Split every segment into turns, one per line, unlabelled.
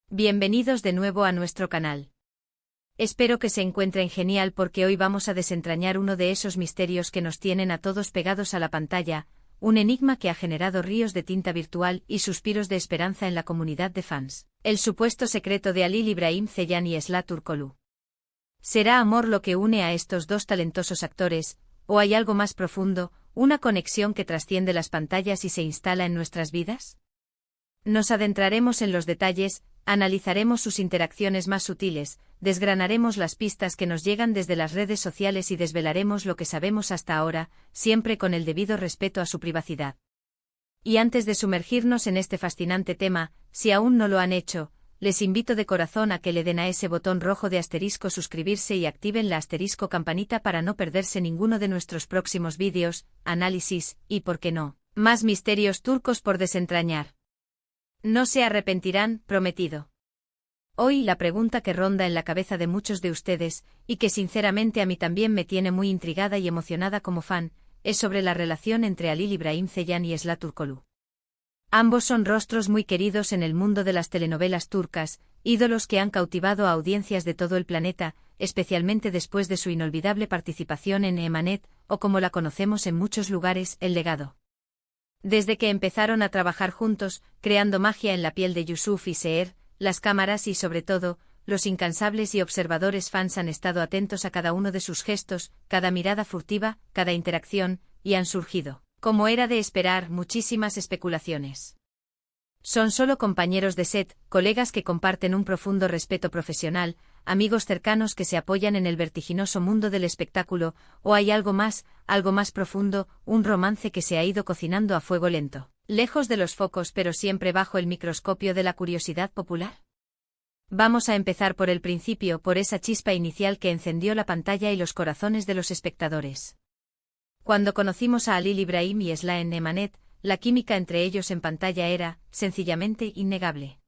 Bienvenidos de nuevo a nuestro canal. Espero que se encuentren genial porque hoy vamos a desentrañar uno de esos misterios que nos tienen a todos pegados a la pantalla, un enigma que ha generado ríos de tinta virtual y suspiros de esperanza en la comunidad de fans. El supuesto secreto de Halil İbrahim Ceylan y Esla Turkoglu. ¿Será amor lo que une a estos dos talentosos actores, o hay algo más profundo, una conexión que trasciende las pantallas y se instala en nuestras vidas? Nos adentraremos en los detalles, analizaremos sus interacciones más sutiles, desgranaremos las pistas que nos llegan desde las redes sociales y desvelaremos lo que sabemos hasta ahora, siempre con el debido respeto a su privacidad. Y antes de sumergirnos en este fascinante tema, si aún no lo han hecho, les invito de corazón a que le den a ese botón rojo de asterisco suscribirse y activen la asterisco campanita para no perderse ninguno de nuestros próximos vídeos, análisis, y por qué no, más misterios turcos por desentrañar. No se arrepentirán, prometido. Hoy la pregunta que ronda en la cabeza de muchos de ustedes, y que sinceramente a mí también me tiene muy intrigada y emocionada como fan, es sobre la relación entre Halil İbrahim Ceylan y Esla Turkoglu. Ambos son rostros muy queridos en el mundo de las telenovelas turcas, ídolos que han cautivado a audiencias de todo el planeta, especialmente después de su inolvidable participación en Emanet, o como la conocemos en muchos lugares, El Legado. Desde que empezaron a trabajar juntos, creando magia en la piel de Yusuf y Seher, las cámaras y sobre todo, los incansables y observadores fans han estado atentos a cada uno de sus gestos, cada mirada furtiva, cada interacción, y han surgido, como era de esperar, muchísimas especulaciones. ¿Son solo compañeros de set, colegas que comparten un profundo respeto profesional, amigos cercanos que se apoyan en el vertiginoso mundo del espectáculo, o hay algo más profundo, un romance que se ha ido cocinando a fuego lento, lejos de los focos pero siempre bajo el microscopio de la curiosidad popular? Vamos a empezar por el principio, por esa chispa inicial que encendió la pantalla y los corazones de los espectadores. Cuando conocimos a Halil İbrahim y Esla en Emanet, la química entre ellos en pantalla era, sencillamente, innegable.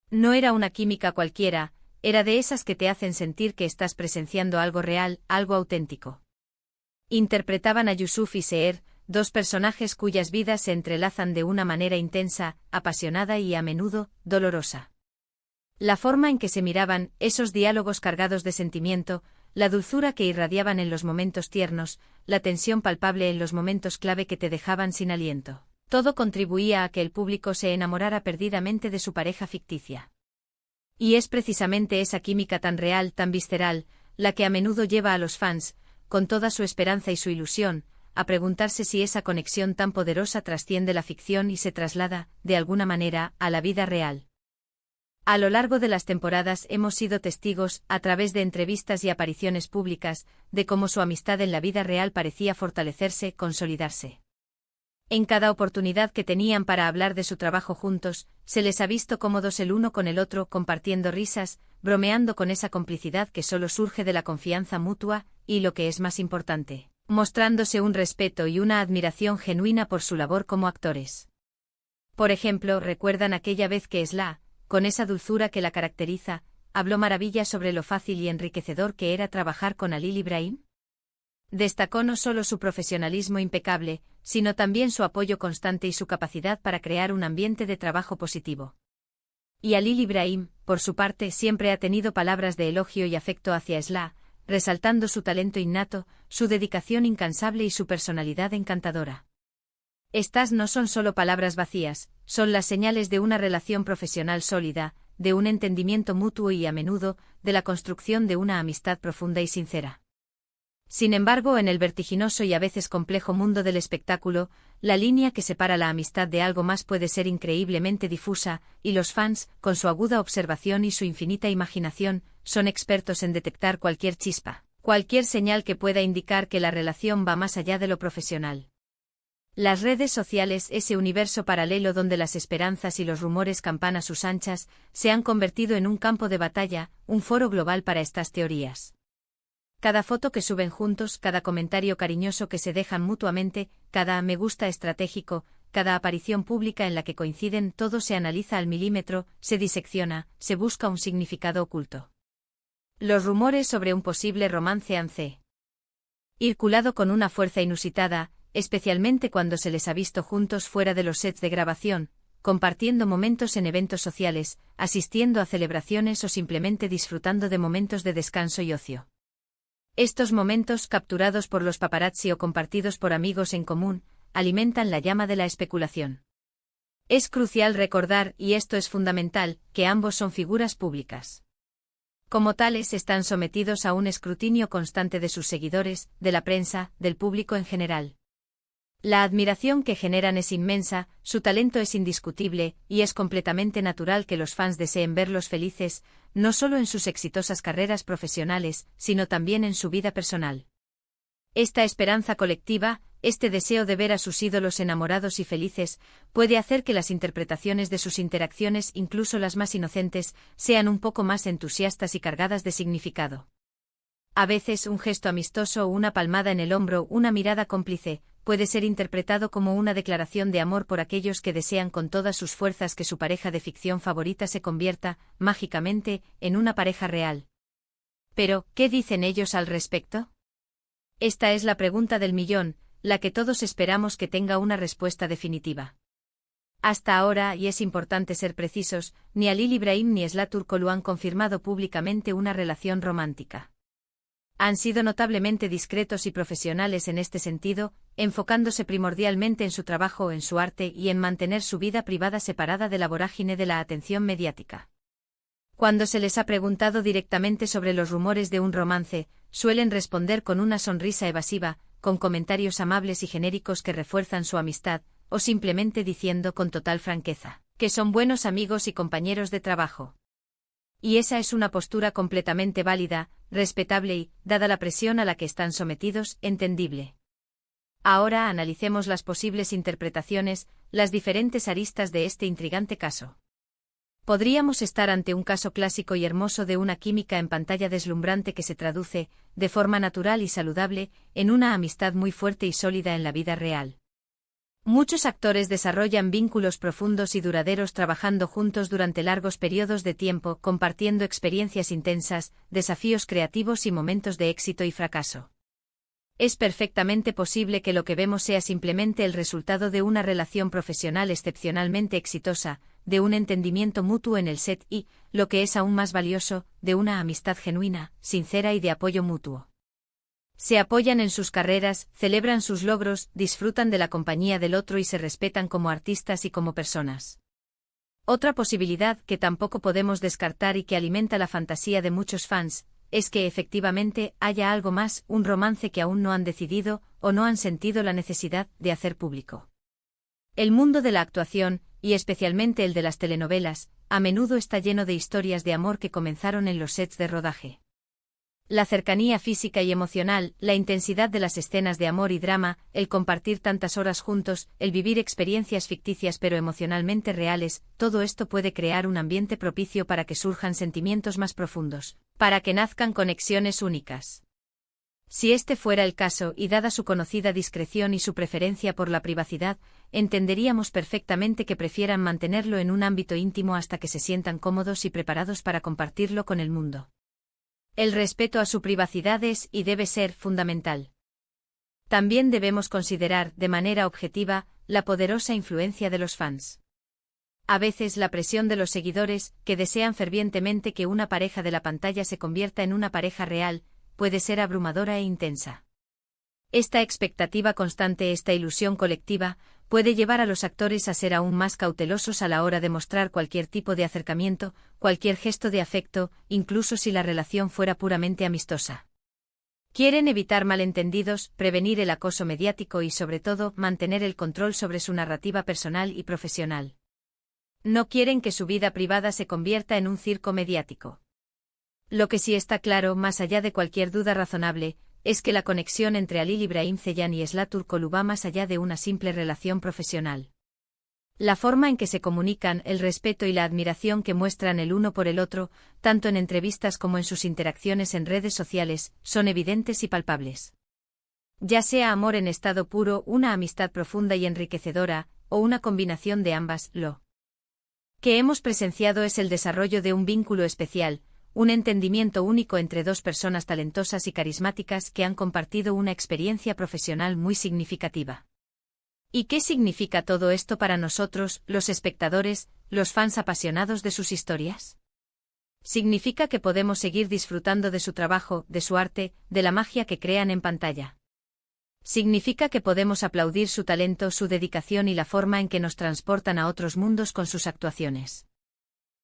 No era una química cualquiera, era de esas que te hacen sentir que estás presenciando algo real, algo auténtico. Interpretaban a Yusuf y Seher, dos personajes cuyas vidas se entrelazan de una manera intensa, apasionada y a menudo, dolorosa. La forma en que se miraban, esos diálogos cargados de sentimiento, la dulzura que irradiaban en los momentos tiernos, la tensión palpable en los momentos clave que te dejaban sin aliento. Todo contribuía a que el público se enamorara perdidamente de su pareja ficticia. Y es precisamente esa química tan real, tan visceral, la que a menudo lleva a los fans, con toda su esperanza y su ilusión, a preguntarse si esa conexión tan poderosa trasciende la ficción y se traslada, de alguna manera, a la vida real. A lo largo de las temporadas hemos sido testigos, a través de entrevistas y apariciones públicas, de cómo su amistad en la vida real parecía fortalecerse, consolidarse. En cada oportunidad que tenían para hablar de su trabajo juntos, se les ha visto cómodos el uno con el otro, compartiendo risas, bromeando con esa complicidad que solo surge de la confianza mutua, y lo que es más importante, mostrándose un respeto y una admiración genuina por su labor como actores. Por ejemplo, ¿recuerdan aquella vez que Esla, con esa dulzura que la caracteriza, habló maravillas sobre lo fácil y enriquecedor que era trabajar con Halil İbrahim? Destacó no solo su profesionalismo impecable, sino también su apoyo constante y su capacidad para crear un ambiente de trabajo positivo. Y Halil İbrahim, por su parte, siempre ha tenido palabras de elogio y afecto hacia Esla, resaltando su talento innato, su dedicación incansable y su personalidad encantadora. Estas no son solo palabras vacías, son las señales de una relación profesional sólida, de un entendimiento mutuo y a menudo, de la construcción de una amistad profunda y sincera. Sin embargo, en el vertiginoso y a veces complejo mundo del espectáculo, la línea que separa la amistad de algo más puede ser increíblemente difusa, y los fans, con su aguda observación y su infinita imaginación, son expertos en detectar cualquier chispa, cualquier señal que pueda indicar que la relación va más allá de lo profesional. Las redes sociales, ese universo paralelo donde las esperanzas y los rumores campan a sus anchas, se han convertido en un campo de batalla, un foro global para estas teorías. Cada foto que suben juntos, cada comentario cariñoso que se dejan mutuamente, cada me gusta estratégico, cada aparición pública en la que coinciden, todo se analiza al milímetro, se disecciona, se busca un significado oculto. Los rumores sobre un posible romance han circulado con una fuerza inusitada, especialmente cuando se les ha visto juntos fuera de los sets de grabación, compartiendo momentos en eventos sociales, asistiendo a celebraciones o simplemente disfrutando de momentos de descanso y ocio. Estos momentos, capturados por los paparazzi o compartidos por amigos en común, alimentan la llama de la especulación. Es crucial recordar, y esto es fundamental, que ambos son figuras públicas. Como tales, están sometidos a un escrutinio constante de sus seguidores, de la prensa, del público en general. La admiración que generan es inmensa, su talento es indiscutible, y es completamente natural que los fans deseen verlos felices, no solo en sus exitosas carreras profesionales, sino también en su vida personal. Esta esperanza colectiva, este deseo de ver a sus ídolos enamorados y felices, puede hacer que las interpretaciones de sus interacciones, incluso las más inocentes, sean un poco más entusiastas y cargadas de significado. A veces un gesto amistoso o una palmada en el hombro, una mirada cómplice, puede ser interpretado como una declaración de amor por aquellos que desean con todas sus fuerzas que su pareja de ficción favorita se convierta, mágicamente, en una pareja real. Pero, ¿qué dicen ellos al respecto? Esta es la pregunta del millón, la que todos esperamos que tenga una respuesta definitiva. Hasta ahora, y es importante ser precisos, ni Halil Ibrahim ni Esla Turkoglu han confirmado públicamente una relación romántica. Han sido notablemente discretos y profesionales en este sentido, enfocándose primordialmente en su trabajo, en su arte y en mantener su vida privada separada de la vorágine de la atención mediática. Cuando se les ha preguntado directamente sobre los rumores de un romance, suelen responder con una sonrisa evasiva, con comentarios amables y genéricos que refuerzan su amistad, o simplemente diciendo con total franqueza, que son buenos amigos y compañeros de trabajo. Y esa es una postura completamente válida, respetable y, dada la presión a la que están sometidos, entendible. Ahora analicemos las posibles interpretaciones, las diferentes aristas de este intrigante caso. Podríamos estar ante un caso clásico y hermoso de una química en pantalla deslumbrante que se traduce, de forma natural y saludable, en una amistad muy fuerte y sólida en la vida real. Muchos actores desarrollan vínculos profundos y duraderos trabajando juntos durante largos periodos de tiempo, compartiendo experiencias intensas, desafíos creativos y momentos de éxito y fracaso. Es perfectamente posible que lo que vemos sea simplemente el resultado de una relación profesional excepcionalmente exitosa, de un entendimiento mutuo en el set y, lo que es aún más valioso, de una amistad genuina, sincera y de apoyo mutuo. Se apoyan en sus carreras, celebran sus logros, disfrutan de la compañía del otro y se respetan como artistas y como personas. Otra posibilidad que tampoco podemos descartar y que alimenta la fantasía de muchos fans, es que efectivamente haya algo más, un romance que aún no han decidido, o no han sentido la necesidad de hacer público. El mundo de la actuación, y especialmente el de las telenovelas, a menudo está lleno de historias de amor que comenzaron en los sets de rodaje. La cercanía física y emocional, la intensidad de las escenas de amor y drama, el compartir tantas horas juntos, el vivir experiencias ficticias pero emocionalmente reales, todo esto puede crear un ambiente propicio para que surjan sentimientos más profundos, para que nazcan conexiones únicas. Si este fuera el caso y dada su conocida discreción y su preferencia por la privacidad, entenderíamos perfectamente que prefieran mantenerlo en un ámbito íntimo hasta que se sientan cómodos y preparados para compartirlo con el mundo. El respeto a su privacidad es y debe ser fundamental. También debemos considerar, de manera objetiva, la poderosa influencia de los fans. A veces la presión de los seguidores, que desean fervientemente que una pareja de la pantalla se convierta en una pareja real, puede ser abrumadora e intensa. Esta expectativa constante, esta ilusión colectiva, puede llevar a los actores a ser aún más cautelosos a la hora de mostrar cualquier tipo de acercamiento, cualquier gesto de afecto, incluso si la relación fuera puramente amistosa. Quieren evitar malentendidos, prevenir el acoso mediático y sobre todo mantener el control sobre su narrativa personal y profesional. No quieren que su vida privada se convierta en un circo mediático. Lo que sí está claro, más allá de cualquier duda razonable, es que la conexión entre Halil Ibrahim Ceylan y Esla Turkoglu va más allá de una simple relación profesional. La forma en que se comunican, el respeto y la admiración que muestran el uno por el otro, tanto en entrevistas como en sus interacciones en redes sociales, son evidentes y palpables. Ya sea amor en estado puro, una amistad profunda y enriquecedora, o una combinación de ambas, lo que hemos presenciado es el desarrollo de un vínculo especial, un entendimiento único entre dos personas talentosas y carismáticas que han compartido una experiencia profesional muy significativa. ¿Y qué significa todo esto para nosotros, los espectadores, los fans apasionados de sus historias? Significa que podemos seguir disfrutando de su trabajo, de su arte, de la magia que crean en pantalla. Significa que podemos aplaudir su talento, su dedicación y la forma en que nos transportan a otros mundos con sus actuaciones.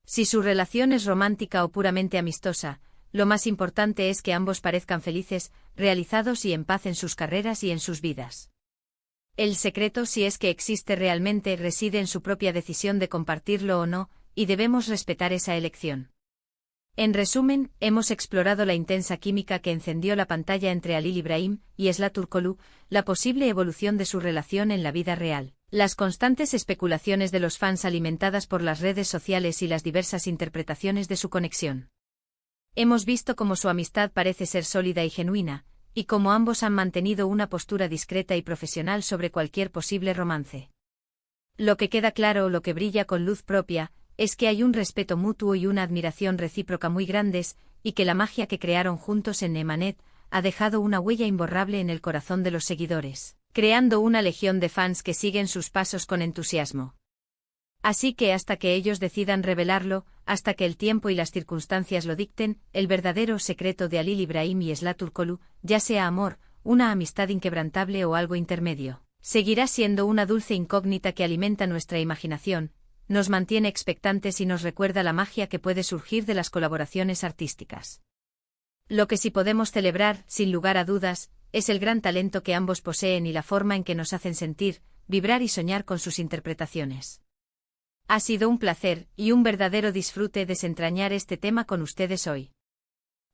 Si su relación es romántica o puramente amistosa, lo más importante es que ambos parezcan felices, realizados y en paz en sus carreras y en sus vidas. El secreto, si es que existe realmente, reside en su propia decisión de compartirlo o no, y debemos respetar esa elección. En resumen, hemos explorado la intensa química que encendió la pantalla entre Halil Ibrahim y Esla Turkoglu, la posible evolución de su relación en la vida real, las constantes especulaciones de los fans alimentadas por las redes sociales y las diversas interpretaciones de su conexión. Hemos visto cómo su amistad parece ser sólida y genuina, y cómo ambos han mantenido una postura discreta y profesional sobre cualquier posible romance. Lo que queda claro, lo que brilla con luz propia, es que hay un respeto mutuo y una admiración recíproca muy grandes, y que la magia que crearon juntos en Emanet ha dejado una huella imborrable en el corazón de los seguidores, creando una legión de fans que siguen sus pasos con entusiasmo. Así que hasta que ellos decidan revelarlo, hasta que el tiempo y las circunstancias lo dicten, el verdadero secreto de Halil Ibrahim y Esla Turkoglu, ya sea amor, una amistad inquebrantable o algo intermedio, seguirá siendo una dulce incógnita que alimenta nuestra imaginación, nos mantiene expectantes y nos recuerda la magia que puede surgir de las colaboraciones artísticas. Lo que sí podemos celebrar, sin lugar a dudas, es el gran talento que ambos poseen y la forma en que nos hacen sentir, vibrar y soñar con sus interpretaciones. Ha sido un placer y un verdadero disfrute desentrañar este tema con ustedes hoy.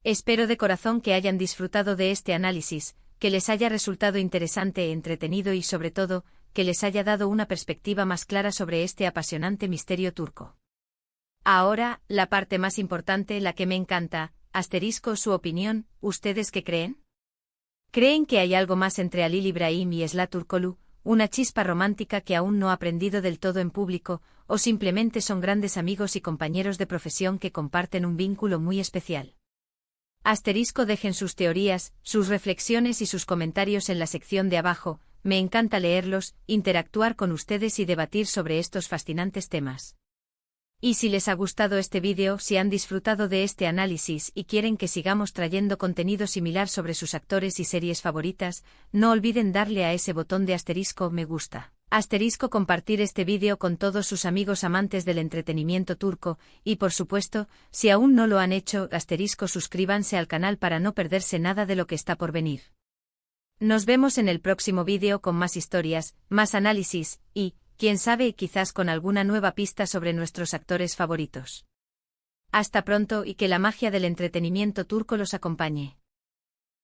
Espero de corazón que hayan disfrutado de este análisis, que les haya resultado interesante, entretenido y sobre todo, que les haya dado una perspectiva más clara sobre este apasionante misterio turco. Ahora, la parte más importante, la que me encanta, su opinión, ¿ustedes qué creen? ¿Creen que hay algo más entre Halil Ibrahim y Esla Turkoglu, una chispa romántica que aún no ha prendido del todo en público, o simplemente son grandes amigos y compañeros de profesión que comparten un vínculo muy especial? Dejen sus teorías, sus reflexiones y sus comentarios en la sección de abajo. Me encanta leerlos, interactuar con ustedes y debatir sobre estos fascinantes temas. Y si les ha gustado este vídeo, si han disfrutado de este análisis y quieren que sigamos trayendo contenido similar sobre sus actores y series favoritas, no olviden darle a ese botón de me gusta. Compartir este vídeo con todos sus amigos amantes del entretenimiento turco, y por supuesto, si aún no lo han hecho, suscríbanse al canal para no perderse nada de lo que está por venir. Nos vemos en el próximo vídeo con más historias, más análisis, y, quién sabe, quizás con alguna nueva pista sobre nuestros actores favoritos. Hasta pronto y que la magia del entretenimiento turco los acompañe.